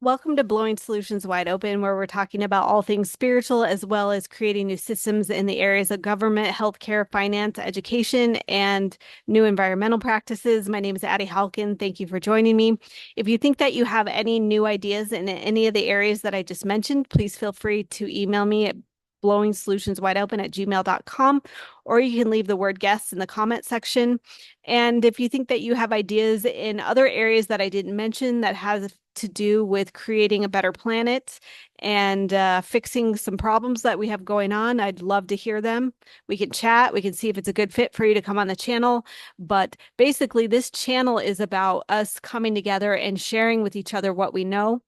Welcome to Blowing Solutions Wide Open, where we're talking about all things spiritual as well as creating new systems in the areas of government, healthcare, finance, education, and new environmental practices. My name is Addie Halkin. Thank you for joining me. If you think that you have any new ideas in any of the areas that I just mentioned, please feel free to email me at blowingsolutionswideopen@gmail.com, or you can leave the word guests in the comment section. And if you think that you have ideas in other areas that I didn't mention that has to do with creating a better planet and fixing some problems that we have going on, I'd love to hear them. We can chat. We can see if it's a good fit for you to come on the channel. But basically, this channel is about us coming together and sharing with each other what we know.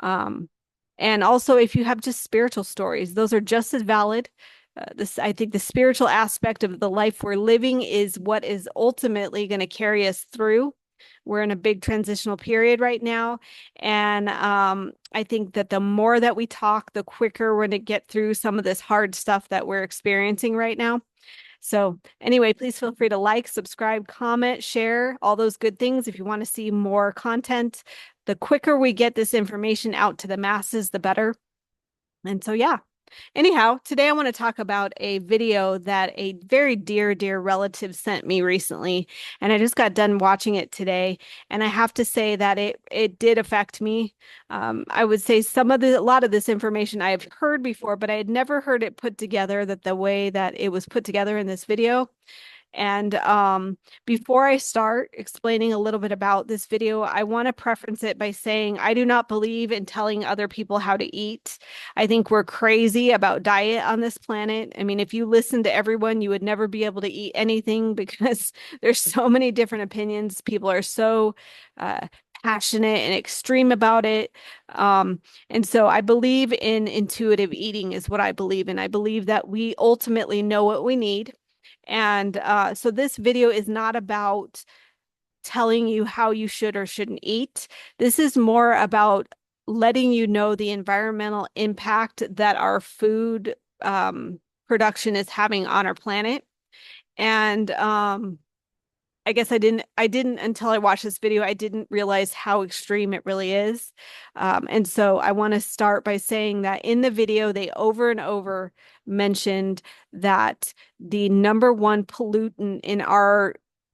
Um, and also, if you have just spiritual stories, those are just as valid. I think the spiritual aspect of the life we're living is what is ultimately going to carry us through. We're in a big transitional period right now. And I think that the more that we talk, the quicker we're going to get through some of this hard stuff that we're experiencing right now. So, anyway, please feel free to like, subscribe, comment, share, all those good things. If you want to see more content, the quicker we get this information out to the masses, the better. And so, yeah. Anyhow, today I want to talk about a video that a very dear relative sent me recently, and I just got done watching it today, and I have to say that it did affect me. I would say a lot of this information I have heard before, but I had never heard it put together that the way that it was put together in this video. And before I start explaining a little bit about this video, I want to preference it by saying I do not believe in telling other people how to eat. I think we're crazy about diet on this planet. I mean, if you listen to everyone, you would never be able to eat anything because there's so many different opinions. People are so passionate and extreme about it. And so I believe in intuitive eating is what I believe in. I believe that we ultimately know what we need. And so this video is not about telling you how you should or shouldn't eat. This is more about letting you know the environmental impact that our food production is having on our planet. And I guess I didn't until I watched this video, I didn't realize how extreme it really is. And so I want to start by saying that in the video, they over and over mentioned that the number one pollutant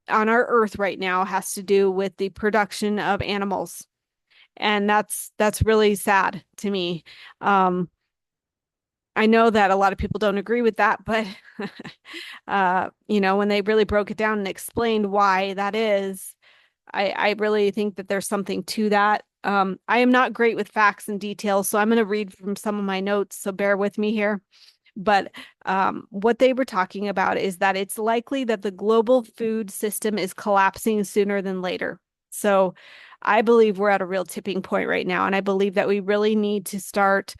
on our earth right now has to do with the production of animals. And that's really sad to me. Um, I know that a lot of people don't agree with that, but when they really broke it down and explained why that is, I really think that there's something to that. I am not great with facts and details, so I'm going to read from some of my notes, so bear with me here. But what they were talking about is that it's likely that the global food system is collapsing sooner than later. So I believe we're at a real tipping point right now, and I believe that we really need to start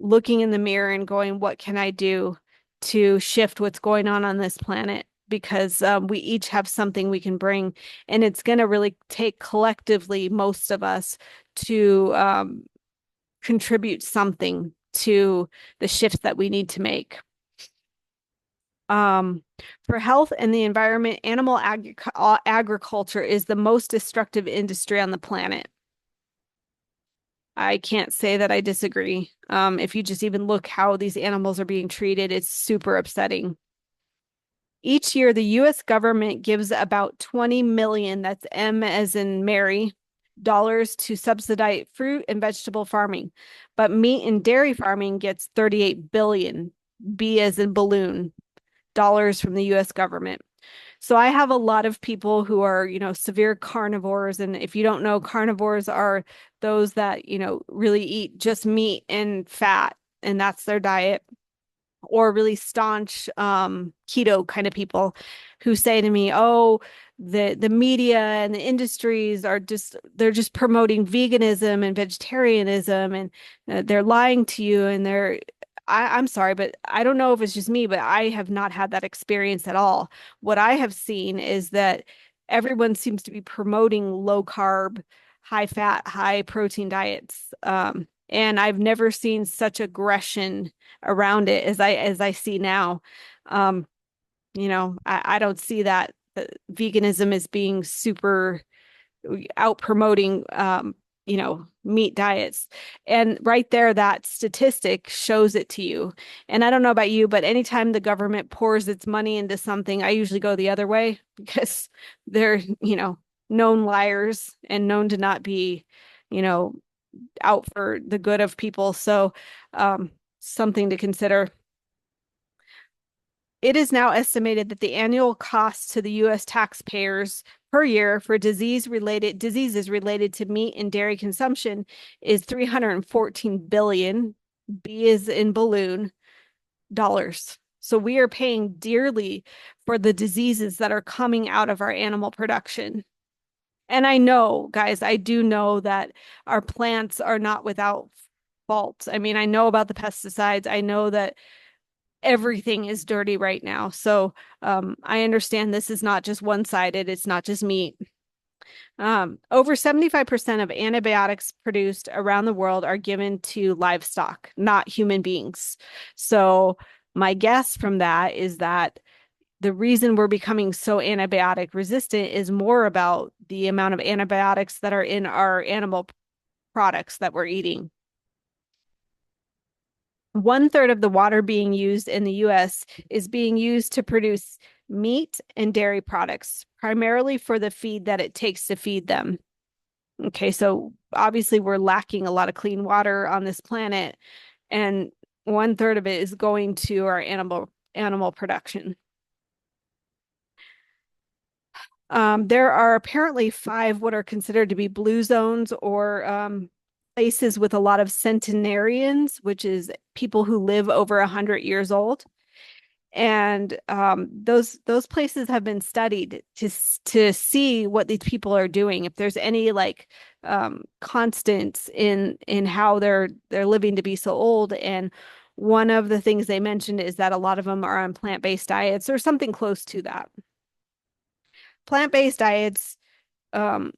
looking in the mirror and going, what can I do to shift what's going on this planet? Because we each have something we can bring, and it's going to really take collectively most of us to contribute something to the shifts that we need to make. Um, for health and the environment, agriculture is the most destructive industry on the planet. I can't say that I disagree. If you just even look how these animals are being treated, it's super upsetting. Each year, the US government gives about 20 million, that's M as in Mary, dollars to subsidize fruit and vegetable farming. But meat and dairy farming gets 38 billion, B as in balloon, dollars from the US government. So I have a lot of people who are, severe carnivores. And if you don't know, carnivores are those that, really eat just meat and fat, and that's their diet. Or really staunch keto kind of people who say to me, oh, the media and the industries they're just promoting veganism and vegetarianism, and they're lying to you, and I'm sorry, but I don't know if it's just me, but I have not had that experience at all. What I have seen is that everyone seems to be promoting low carb, high fat, high protein diets. And I've never seen such aggression around it as I see now. Um, I don't see that veganism is being super out promoting meat diets. And right there, that statistic shows it to you. And I don't know about you, but anytime the government pours its money into something, I usually go the other way because they're, known liars and known to not be, you know, out for the good of people. So, something to consider. It is now estimated that the annual cost to the US taxpayers per year for diseases related to meat and dairy consumption is 314 billion, B is in balloon, dollars. So we are paying dearly for the diseases that are coming out of our animal production. And I know, guys, I do know that our plants are not without fault. I mean, I know about the pesticides. I know that everything is dirty right now. So I understand this is not just one-sided, it's not just meat. Over 75% of antibiotics produced around the world are given to livestock, not human beings. So my guess from that is that the reason we're becoming so antibiotic resistant is more about the amount of antibiotics that are in our animal products that we're eating. One third of the water being used in the US is being used to produce meat and dairy products, primarily for the feed that it takes to feed them. Okay, so obviously we're lacking a lot of clean water on this planet, and one third of it is going to our animal production. There are apparently five what are considered to be blue zones or places with a lot of centenarians, which is people who live over 100 years old. And those places have been studied to see what these people are doing, if there's any like constants in how they're living to be so old. And one of the things they mentioned is that a lot of them are on plant-based diets or something close to that. Plant-based diets, um,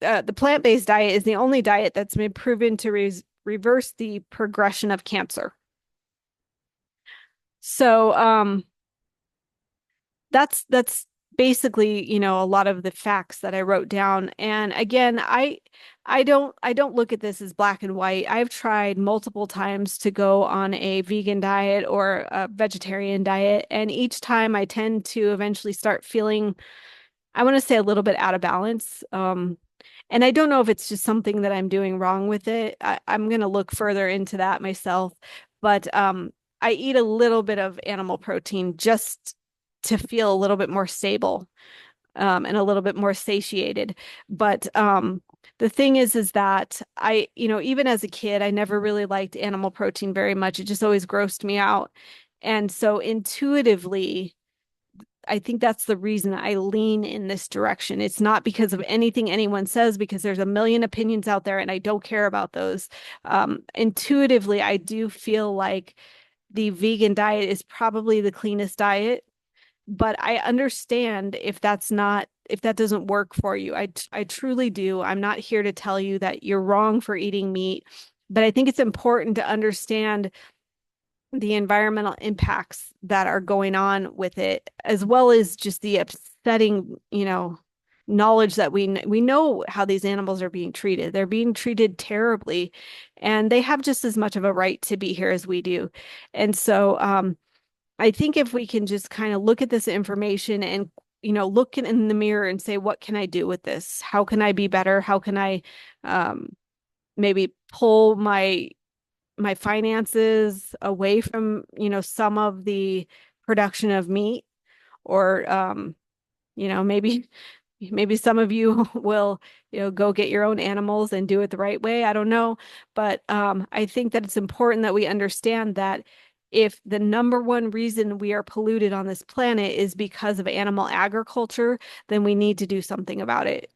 the plant-based diet is the only diet that's been proven to reverse the progression of cancer. So, that's basically, a lot of the facts that I wrote down. And again, I don't look at this as black and white. I've tried multiple times to go on a vegan diet or a vegetarian diet, and each time I tend to eventually start feeling, I want to say, a little bit out of balance. And I don't know if it's just something that I'm doing wrong with it. I'm going to look further into that myself. But I eat a little bit of animal protein just to feel a little bit more stable, and a little bit more satiated. But the thing is that even as a kid, I never really liked animal protein very much. It just always grossed me out. And so intuitively, I think that's the reason I lean in this direction. It's not because of anything anyone says, because there's a million opinions out there and I don't care about those. Intuitively, I do feel like the vegan diet is probably the cleanest diet, but I understand if that doesn't work for you. I truly do. I'm not here to tell you that you're wrong for eating meat, but I think it's important to understand the environmental impacts that are going on with it, as well as just the upsetting, knowledge that we know how these animals are being treated. They're being treated terribly, and they have just as much of a right to be here as we do. And so, I think if we can just kind of look at this information and look in the mirror and say, what can I do with this? How can I be better? How can I um, maybe pull my finances away from, some of the production of meat, or maybe some of you will, go get your own animals and do it the right way. I don't know, but I think that it's important that we understand that if the number one reason we are polluted on this planet is because of animal agriculture, then we need to do something about it.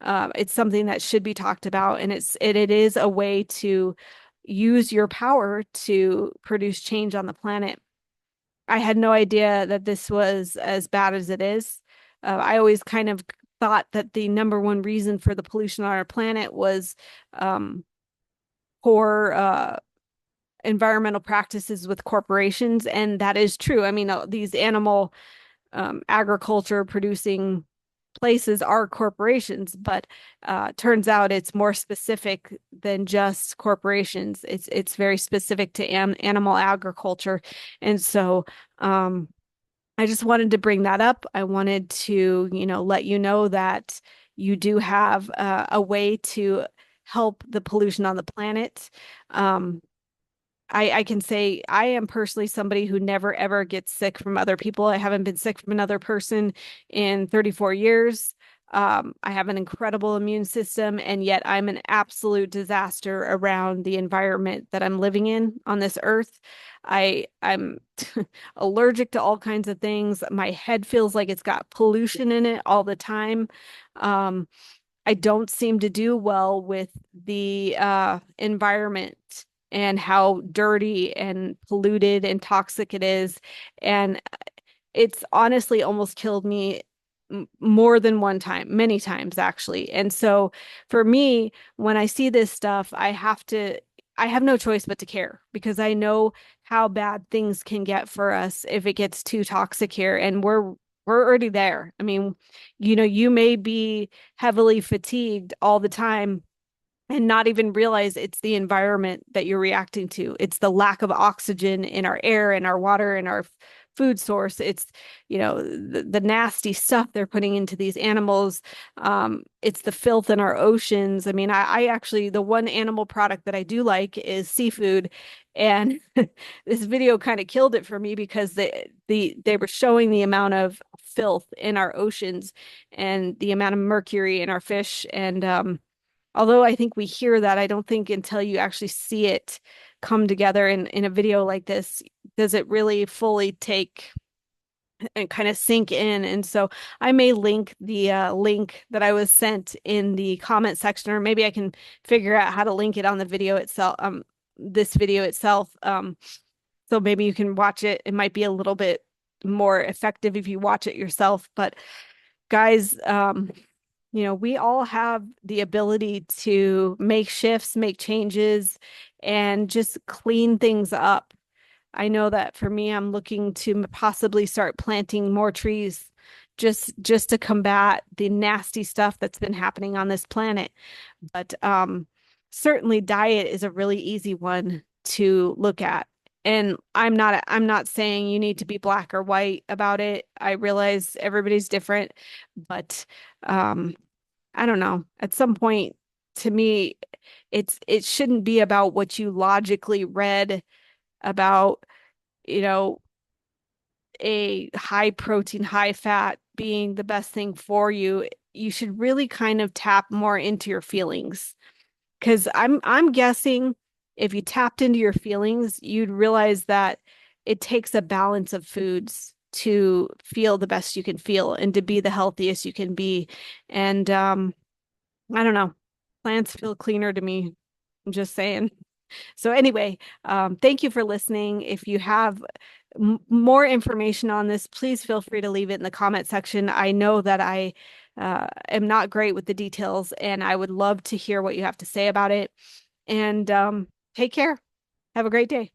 It's something that should be talked about, and it is a way to use your power to produce change on the planet. I had no idea that this was as bad as it is. I always kind of thought that the number one reason for the pollution on our planet was um, poor environmental practices with corporations, and that is true. I mean, these animal agriculture producing places are corporations, but turns out it's more specific than just corporations. It's very specific to animal agriculture, and so I just wanted to bring that up. I wanted to, let you know that you do have a way to help the pollution on the planet. Um, I can say I am personally somebody who never ever gets sick from other people. I haven't been sick from another person in 34 years. I have an incredible immune system, and yet I'm an absolute disaster around the environment that I'm living in on this earth. I'm allergic to all kinds of things. My head feels like it's got pollution in it all the time. Um, I don't seem to do well with the environment and how dirty and polluted and toxic it is. And it's honestly almost killed me more than one time, many times actually. And so for me, when I see this stuff, I have no choice but to care because I know how bad things can get for us if it gets too toxic here. And we're already there. I mean, you may be heavily fatigued all the time and not even realize it's the environment that you're reacting to. It's the lack of oxygen in our air and our water and our food source. It's, the nasty stuff they're putting into these animals. It's the filth in our oceans. I mean, I actually, the one animal product that I do like is seafood. And this video kind of killed it for me because they were showing the amount of filth in our oceans and the amount of mercury in our fish. And although I think we hear that, I don't think until you actually see it come together in a video like this, does it really fully take and kind of sink in. And so I may link the link that I was sent in the comment section, or maybe I can figure out how to link it on the video itself, this video itself. So maybe you can watch it. It might be a little bit more effective if you watch it yourself. But guys, we all have the ability to make shifts, make changes, and just clean things up. I know that for me, I'm looking to possibly start planting more trees just to combat the nasty stuff that's been happening on this planet. But certainly diet is a really easy one to look at. And I'm not saying you need to be black or white about it. I realize everybody's different, but um I don't know. At some point, to me, it shouldn't be about what you logically read about, you know, a high protein, high fat being the best thing for you. You should really kind of tap more into your feelings. Because I'm guessing if you tapped into your feelings, you'd realize that it takes a balance of foods to feel the best you can feel and to be the healthiest you can be. And I don't know. Plants feel cleaner to me. I'm just saying. So anyway, thank you for listening. If you have more information on this, please feel free to leave it in the comment section. I know that I am not great with the details, and I would love to hear what you have to say about it. And take care. Have a great day.